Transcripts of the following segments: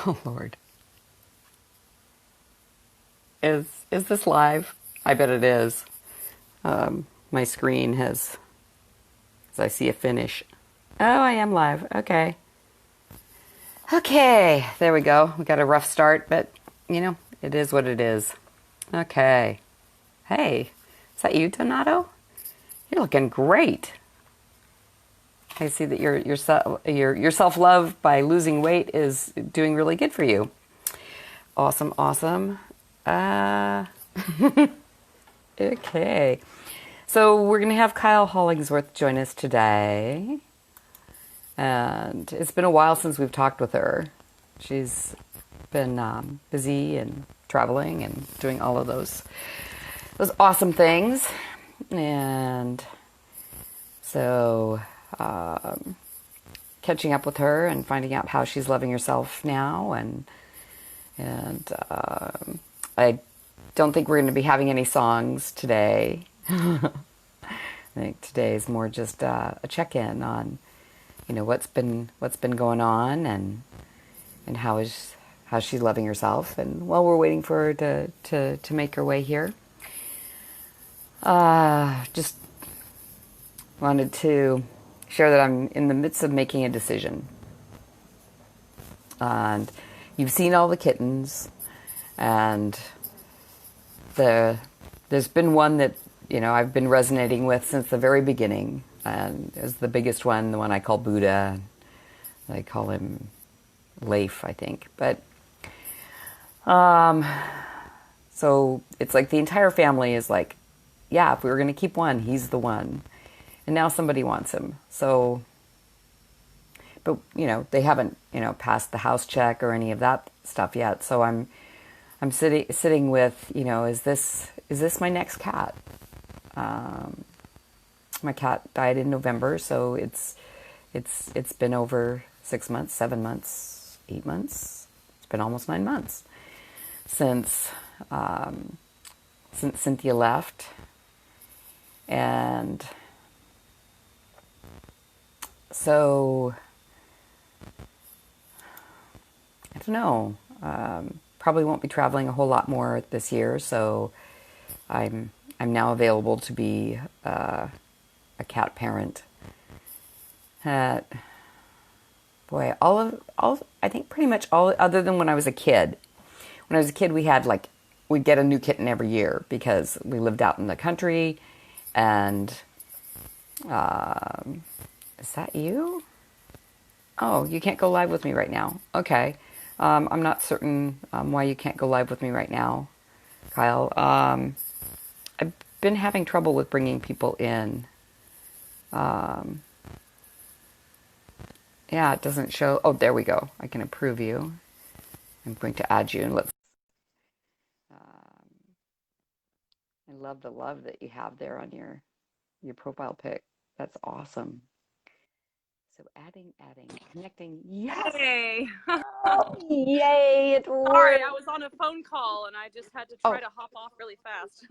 Oh Lord. Is this live? I bet it is. My screen has as I see a finish. Oh, I am live. Okay. Okay, there we go. We got a rough start, but it is what it is. Okay. Hey, is that you, Donato? You're looking great. I see that your self love by losing weight is doing really good for you. Awesome, awesome. Uh, okay. So we're going to have Kyle Hollingsworth join us today. And it's been a while since we've talked with her. She's been busy and traveling and doing all of those awesome things. And so catching up with her and finding out how she's loving herself now. And I don't think we're going to be having any songs today. I think today is more just a check-in on, what's been going on and how's she loving herself. And while we're waiting for her to make her way here, just wanted to share that I'm in the midst of making a decision. And you've seen all the kittens, and there's been one that I've been resonating with since the very beginning, and is the biggest one, the one I call Buddha. I call him Leif, I think. But so it's like the entire family is like, yeah, if we were going to keep one, he's the one. And now somebody wants him. So, but they haven't passed the house check or any of that stuff yet. So I'm sitting with, is this my next cat? My cat died in November, so it's been over 6 months, 7 months, 8 months. It's been almost 9 months since Cynthia left, and so I don't know. Probably won't be traveling a whole lot more this year, so I'm now available to be a cat parent. Boy, I think pretty much all other than when I was a kid. When I was a kid, we'd get a new kitten every year because we lived out in the country. And is that you? Oh, you can't go live with me right now. Okay. I'm not certain why you can't go live with me right now, Kyle. I've been having trouble with bringing people in. Yeah, it doesn't show. Oh, there we go. I can approve you. I'm going to add you, and let's. I love the love that you have there on your profile pic. That's awesome. So adding, connecting. Yes. Hey. Oh, yay! It Sorry, worked. I was on a phone call and I just had to try Oh, to hop off really fast.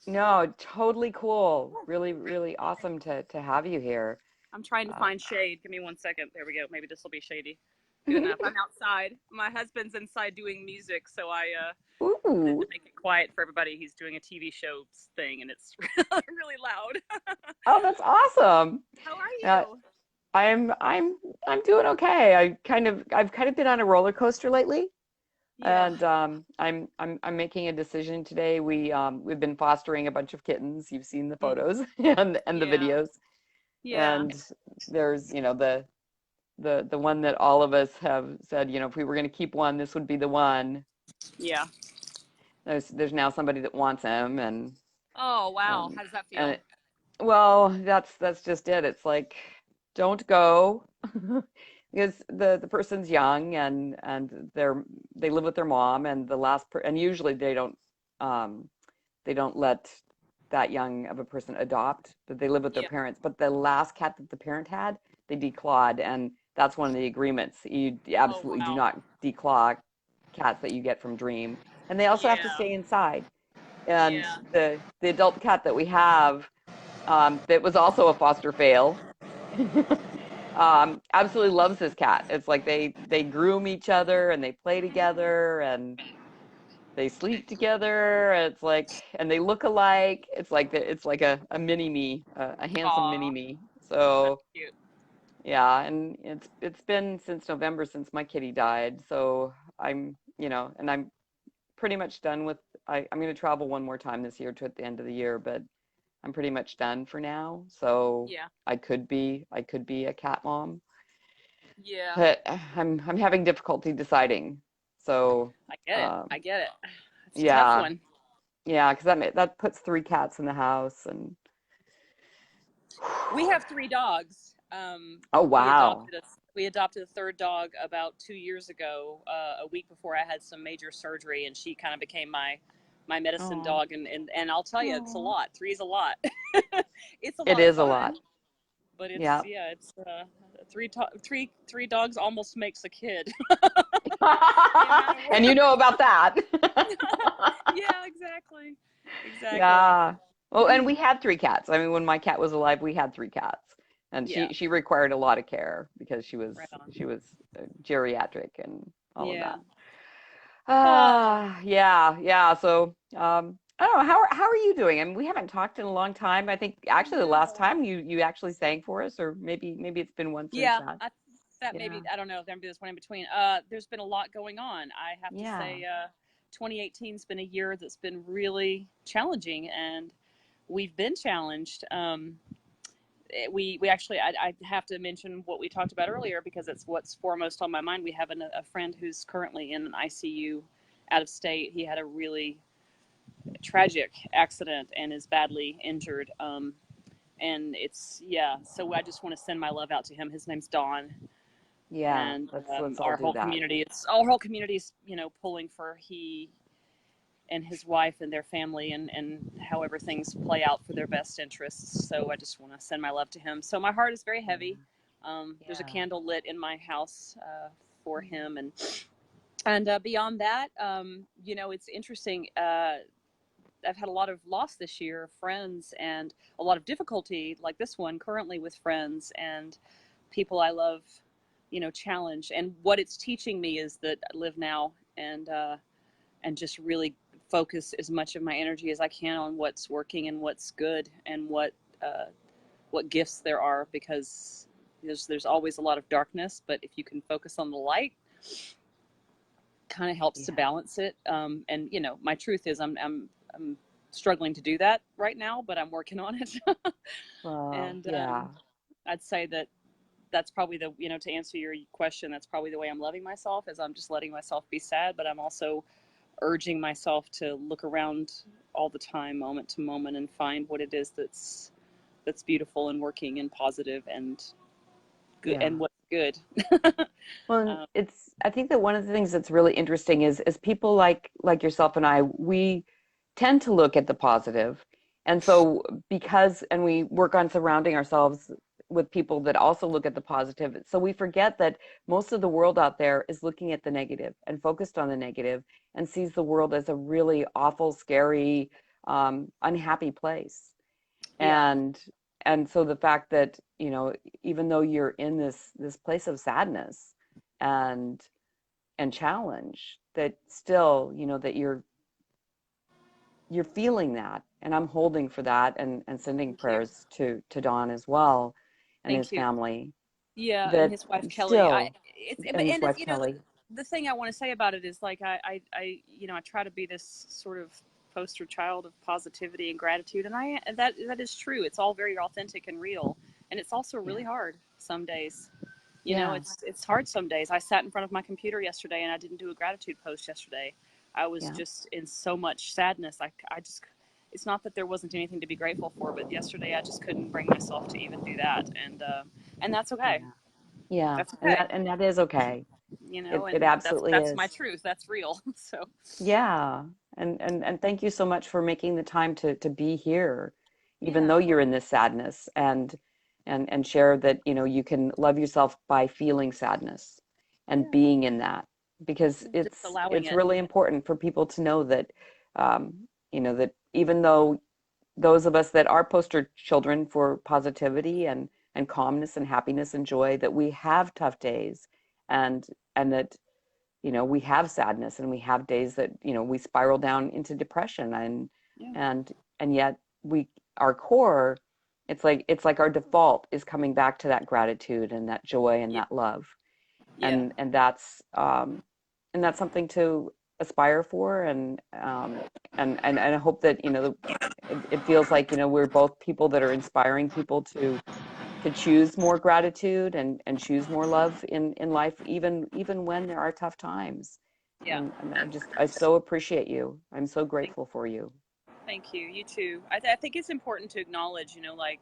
no, totally cool. Really, really awesome to have you here. I'm trying to Uh, find shade. Give me 1 second. There we go. Maybe this will be shady. Good enough. I'm outside. My husband's inside doing music, so I wanted to Ooh. make it quiet for everybody. He's doing a TV show thing and it's really loud. Oh, that's awesome. How are Uh, you? I'm doing okay. I've kind of been on a roller coaster lately, Yeah. and I'm making a decision today. We've been fostering a bunch of kittens. You've seen the Mm, photos and the yeah. videos, Yeah. and there's the one that all of us have said, if we were going to keep one, this would be the one. Yeah. There's now somebody that wants him, Oh, wow. and How does that and feel? well, that's just it. It's like, don't go, because the person's young, and they live with their mom, and and usually they don't let that young of a person adopt, but they live with their Yeah. parents. But the last cat that the parent had, they declawed, and that's one of the agreements. You Oh, absolutely do wow. not declaw cats that you get from Dream, and they also have to Yeah. stay inside. And Yeah. the adult cat that we have, that was also a foster fail. absolutely loves this cat. It's like they groom each other and they play together and they sleep together. It's like, and they look alike. It's like a mini me, a handsome mini Aw, me. that's So cute. yeah, and it's been since November since my kitty died. So I'm, and I'm pretty much done with. I'm going to travel one more time this year to at the end of the year, but I'm pretty much done for now. So Yeah, I could be a cat mom, yeah. but I'm having difficulty deciding. So I get it. um, I get it. It's a tough yeah, one. yeah, because that puts three cats in the house, and We have three dogs. oh We wow, adopted a we adopted a third dog about 2 years ago, a week before I had some major surgery, and she kind of became my medicine oh, dog. And I'll tell you, it's a oh, lot. Three's a lot. It's a it lot of is a lot. fun, but it's Yeah. yeah, it's three dogs almost makes a kid. The amount of And you work. know about that. Yeah, exactly, exactly. Yeah. Well, and we had three cats. I mean, when my cat was alive, we had three cats. And Yeah, she required a lot of care because she was right on. she was geriatric and all of Yeah. that. Ah, Yeah, yeah. So, I don't know. How are you doing? I mean, we haven't talked in a long time. I think I actually the last know. time you actually sang for us, or maybe it's been one since Yeah, that. I that Yeah. maybe I don't know if there's one in between. There's been a lot going on. I have to Yeah. say, 2018's been a year that's been really challenging, and we've been challenged. We actually I have to mention what we talked about earlier because it's what's foremost on my mind. We have a friend who's currently in an ICU out of state. He had a really tragic accident and is badly injured. And it's yeah. So I just want to send my love out to him. His name's Don, Yeah. and Let's all do that. our whole community is pulling for he and his wife and their family and however things play out for their best interests. So I just want to send my love to him. So my heart is very heavy. There's a Yeah. candle lit in my house for him, and beyond that, it's interesting. I've had a lot of loss this year, friends, and a lot of difficulty like this one currently with friends and people I love, challenge. And what it's teaching me is that I live now and just really focus as much of my energy as I can on what's working and what's good and what gifts there are because there's always a lot of darkness, but if you can focus on the light, kind of helps to Yeah. balance it. And my truth is I'm struggling to do that right now, but I'm working on it. Well, And yeah. I'd say that's probably to answer your question, that's probably the way I'm loving myself is I'm just letting myself be sad, but I'm also urging myself to look around all the time, moment to moment, and find what it is that's beautiful and working and positive and good Yeah. and what's good. Well, um, I think that one of the things that's really interesting is people like yourself and I, we tend to look at the positive. And so and we work on surrounding ourselves with people that also look at the positive. So we forget that most of the world out there is looking at the negative and focused on the negative and sees the world as a really awful, scary, unhappy place. yeah, and and so the fact that even though you're in this place of sadness and challenge, that still that you're feeling that, and I'm holding for that, and sending thank you. prayers to Don as well and his Thank you. family, Yeah, and that his wife Kelly. I still, it's and his and it's wife Kelly. the thing I want to say about it is like I try to be this sort of poster child of positivity and gratitude, and that is true. It's all very authentic and real, and it's also Yeah, really hard some days. yeah, It's hard some days. I sat in front of my computer yesterday and I didn't do a gratitude post yesterday. I was yeah, just in so much sadness. I just it's not that there wasn't anything to be grateful for, but yesterday I just couldn't bring myself to even do that, and that's okay. yeah, yeah, That's okay. and that is okay. It And absolutely that's my is. truth. That's real. So Yeah. And thank you so much for making the time to be here, even yeah, though you're in this sadness, and share that, you can love yourself by feeling sadness and yeah, being in that, because just allowing it's it. really important for people to know that, that even though those of us that are poster children for positivity and and calmness and happiness and joy, that we have tough days, and that, you know, we have sadness, and we have days that, you know, we spiral down into depression, Yeah. and yet we, our core, it's like our default is coming back to that gratitude and that joy and Yeah. that love. Yeah. And that's something to aspire for, and I hope that, you know, it feels like, you know, we're both people that are inspiring people to choose more gratitude and choose more love in life, even when there are tough times. Yeah. And I so appreciate you. I'm so Thank, grateful for you. thank you. You too. I think it's important to acknowledge, you know, like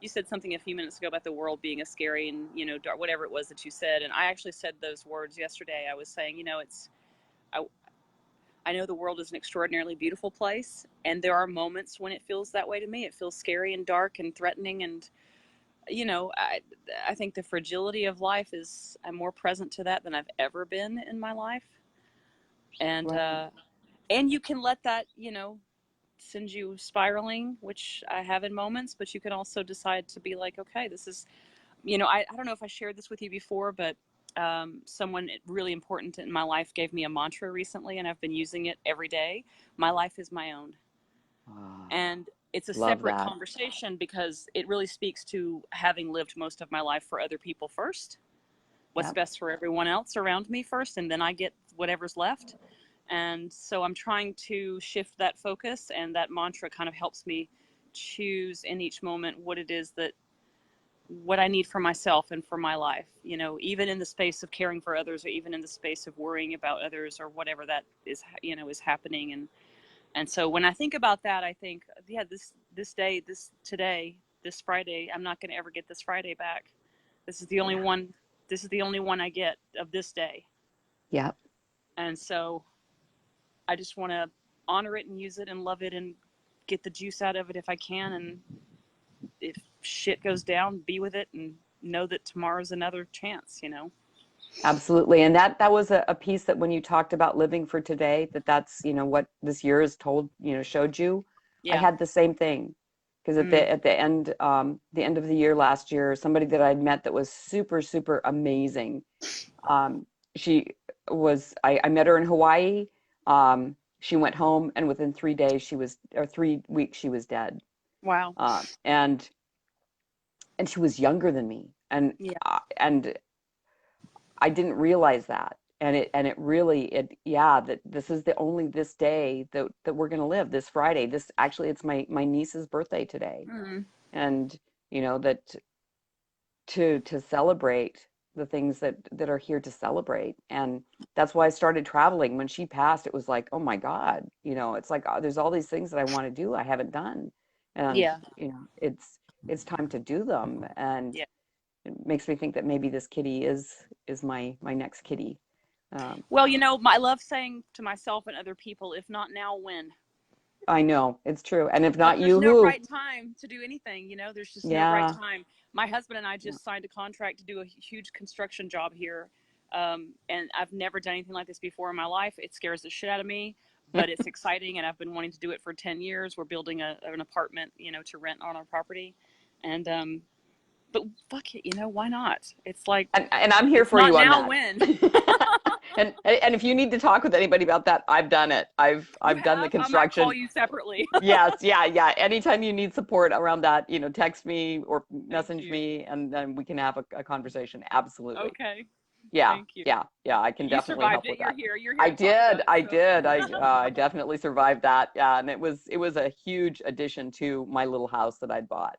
you said something a few minutes ago about the world being a scary and, you know, dark, whatever it was that you said. And I actually said those words yesterday. I was saying, you know, I, I know the world is an extraordinarily beautiful place, and there are moments when it feels that way to me. It feels scary and dark and threatening, and you know, I think the fragility of life is, I'm more present to that than I've ever been in my life, Right. and you can let that, you know, send you spiraling, which I have in moments, but you can also decide to be like, okay, this is, you know, I don't know if I shared this with you before, but someone really important in my life gave me a mantra recently, and I've been using it every day. My life is my own. Ah, And it's a love separate that. conversation because it really speaks to having lived most of my life for other people first, what's Yep. best for everyone else around me first, and then I get whatever's left. And so I'm trying to shift that focus, and that mantra kind of helps me choose in each moment what it is that, what I need for myself and for my life, you know, even in the space of caring for others, or even in the space of worrying about others, or whatever that is, you know, is happening. And so when I think about that, I think, yeah, this day, this today, this Friday, I'm not going to ever get this Friday back. This is the only Yeah. one. This is the only one I get of this day. Yep. And so I just want to honor it and use it and love it and get the juice out of it if I can. And if shit goes down, be with it and know that tomorrow's another chance, you know? Absolutely. And that was a piece that when you talked about living for today, that's, you know, what this year has told, you know, showed you. I Yeah. had the same thing, because Mm. at the end of the year last year, somebody that I'd met that was super, super amazing. Um, she I met her in Hawaii. She went home, and within 3 days or 3 weeks, she was dead. Wow. Uh, and and she was younger than me. Yeah. And I didn't realize that. And it really, yeah, that this is the only this day that we're going to live, this Friday. This actually, it's my niece's birthday today. Mm. And, you know, that to celebrate the things that are here to celebrate. And that's why I started traveling. When she passed, it was like, oh my God, you know, it's like, there's all these things that I want to do I haven't done. And, Yeah. you know, it's time to do them. And Yeah. it makes me think that maybe this kitty is my next kitty. Um, Well, you know, I love saying to myself and other people, if not now, when? I know it's true. And if Because not there's you, no who? right time to do anything, you know, there's just no right Yeah. time. My husband and I Yeah. just signed a contract to do a huge construction job here. And I've never done anything like this before in my life. It scares the shit out of me, but it's exciting. And I've been wanting to do it for 10 years. We're building an apartment, you know, to rent on our property. And, but fuck it, you know, why not? It's like, And I'm here if for not you on now, that. when? And if you need to talk with anybody about that, I've done it. You I've done the have? I might call construction. you separately. Yes, yeah, yeah. Anytime you need support around that, you know, text me or Thank message you. me, and then we can have a conversation. Absolutely. Okay. Yeah, Thank you. yeah, yeah. I can You definitely survived help it. with You're that. here. You're here I to talk about did. it. I So, did. I definitely survived that. Yeah, and it was a huge addition to my little house that I'd bought.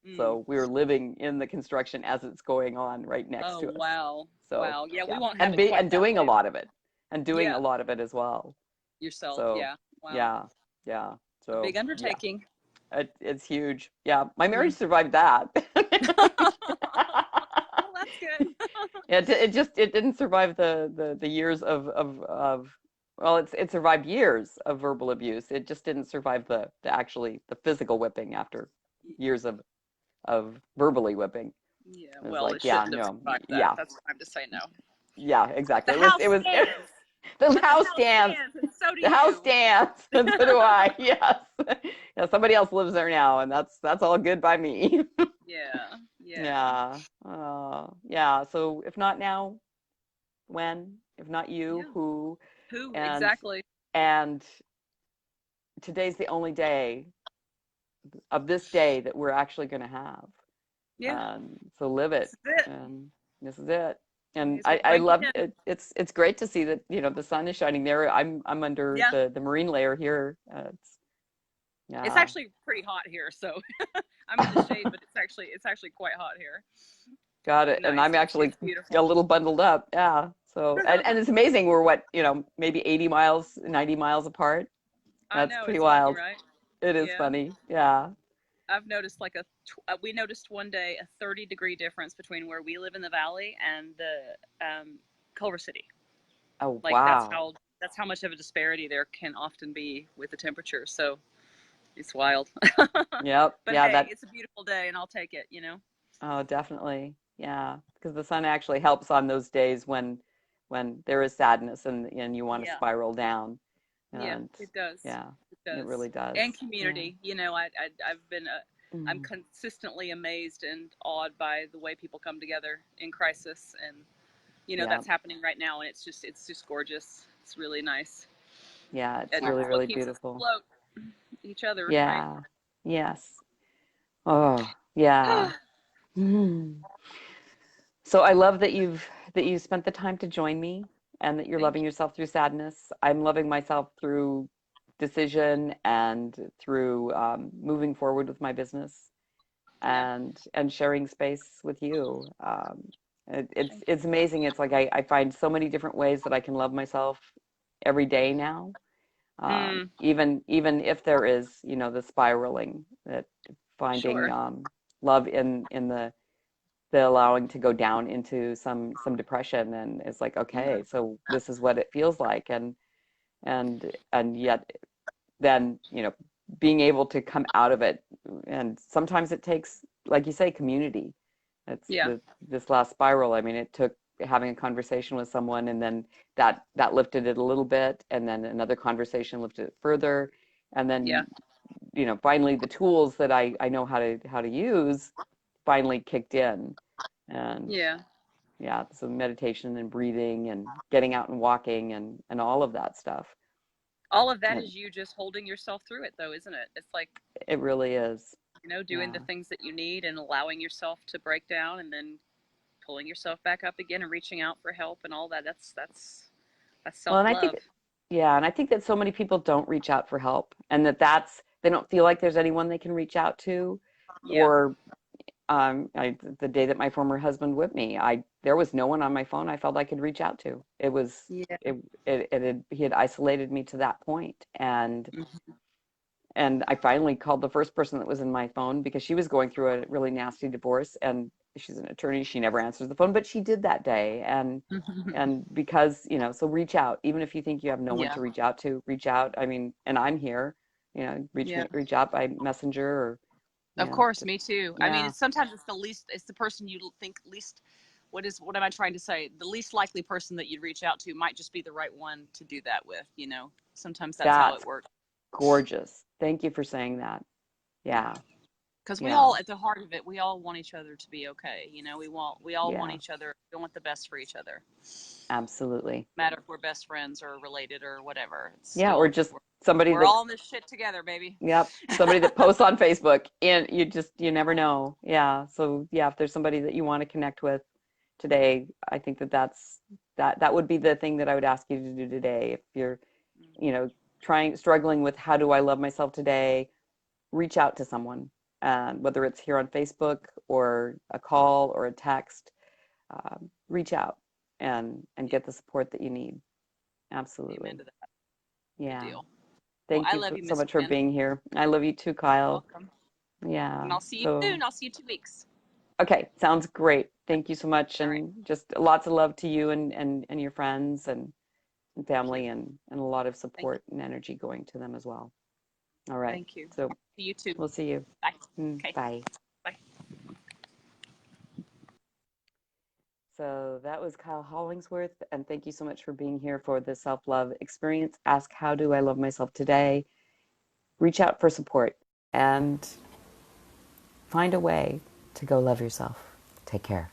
mm. So we were living in the construction as it's going on right next Oh, to us. wow. So Wow. Yeah, we yeah, won't have it quite and that doing a way. lot of it, and doing a Yeah, lot of it as well. yourself. So Yeah. Wow. yeah, yeah. A big So yeah, undertaking. it's huge. Yeah, my marriage Mm. survived that. Well, that's good. It didn't survive the years of well, it survived years of verbal abuse. It just didn't survive the actually the physical whipping after years of verbally whipping. Yeah, It was well, it like, yeah, shouldn't have no, survived that. yeah, That's time to say no. yeah, But exactly. the house It was stands. the But the house house stands. stands, and so do The house you. stands, and so do I. Yes, yeah. Somebody else lives there now, and that's all good by me. Yeah. Yeah. Yeah. Yeah. So if not now, when? If not you, Yeah. who? Who And exactly? and today's the only day of this day that we're actually going to have. Yeah. So live it. This is it. And this is it. And May as well I crank it love in. it. It's great to see that, the sun is shining there. I'm under Yeah. the marine layer here. It's Yeah. actually pretty hot here, so I'm in the shade, but it's actually quite hot here. Got It's it. And I'm nice. actually It's a beautiful. little bundled up. Yeah. So, and it's amazing. We're what, maybe 80 miles, 90 miles apart. I That's know pretty it's funny, wild. right? It is Yeah. funny. Yeah. I've noticed we noticed one day a 30-degree difference between where we live in the valley and the Culver City. Oh, Like wow. that's how much of a disparity there can often be with the temperature. So it's wild. Yep. But Yeah. hey, That, it's a beautiful day, and I'll take it. oh, definitely. Yeah. Because the sun actually helps on those days when there is sadness and you want to Yeah. spiral down. Yeah, And it does. yeah, It it does. really does. And Yeah. community. I've been I'm Mm. consistently amazed and awed by the way people come together in crisis, and Yeah. that's happening right now, and it's just gorgeous. It's really nice, Yeah. It's and really, it's what really keeps us beautiful. afloat. Each other, right? Yeah. Yes. Oh, yeah. Mm. So I love that you spent the time to join me and that you're Thank loving you. yourself through sadness. I'm loving myself through decision and through moving forward with my business Yeah. and sharing space with you. It's Thank you. it's amazing. It's like I find so many different ways that I can love myself every day now. Mm, Even if there is, the spiraling, that finding sure. love in the allowing to go down into some depression, and it's like, Yeah. okay, so this is what it feels like, and yet then, being able to come out of it. And sometimes it takes, like you say, community. It's Yeah. this last spiral. I mean, it took having a conversation with someone, and then that lifted it a little bit, and then another conversation lifted it further, and Yeah. then, finally the tools that I know how to use finally kicked in. And Yeah. yeah, so meditation and breathing and getting out and walking and all of that stuff. All of that And is you just holding yourself through it, though, isn't it? It's like, it really is. doing the Yeah. things that you need and allowing yourself to break down, and then pulling yourself back up again and reaching out for help and all that. That's Well, self and I think, love. yeah, and I think that so many people don't reach out for help, and they don't feel like there's anyone they can reach out to. Yeah. Or the day that my former husband whipped me, there was no one on my phone I felt I could reach out to. Yeah. He had isolated me to that point, and Mhm. I finally called the first person that was in my phone because she was going through a really nasty divorce, and she's an attorney. She never answers the phone, but she did that day. And because, so reach out, even if you think you have no one Yeah. to reach out to, reach out. I mean, and I'm here, Yeah. reach out by messenger or, Of course, just, me too. I mean, yeah, it's the person you think least. What am I trying to say? The least likely person that you'd reach out to might just be the right one to do that with. Sometimes that's how it that's works. gorgeous. Thank you for saying that. Yeah. Yeah. Because we Yeah. all, at the heart of it, we all want each other to be okay. We all want Yeah. each other. We want the best for each other. Absolutely. No matter if we're best friends or related or whatever. It's Yeah. Or still just somebody we're that, all in this shit together, baby. yep, somebody that posts on Facebook, and you never know. Yeah. So yeah, if there's somebody that you want to connect with today, I think that would be the thing that I would ask you to do today. If you're, you know, struggling with how do I love myself today, reach out to someone, whether it's here on Facebook or a call or a text. Reach out and Yeah. get the support that you need. Amen Absolutely. to that. Good Yeah. deal. Well, Thank I you love you, so Miss much for Gwen. being here. I love you too, You're Kyle. welcome. And Yeah. I'll see you So, soon. I'll see you 2 weeks. okay, sounds great. Thank you so much, All right. and just lots of love to you and your friends and Thank you. family, and a lot of Thank support and energy going to them as well. All right. Thank you. So See you too. we'll see you. Bye. Okay. Bye. Bye. So that was Kyle Hollingsworth, and thank you so much for being here for the self-love experience. Ask, how do I love myself today? Reach out for support and find a way. to go love yourself. Take care.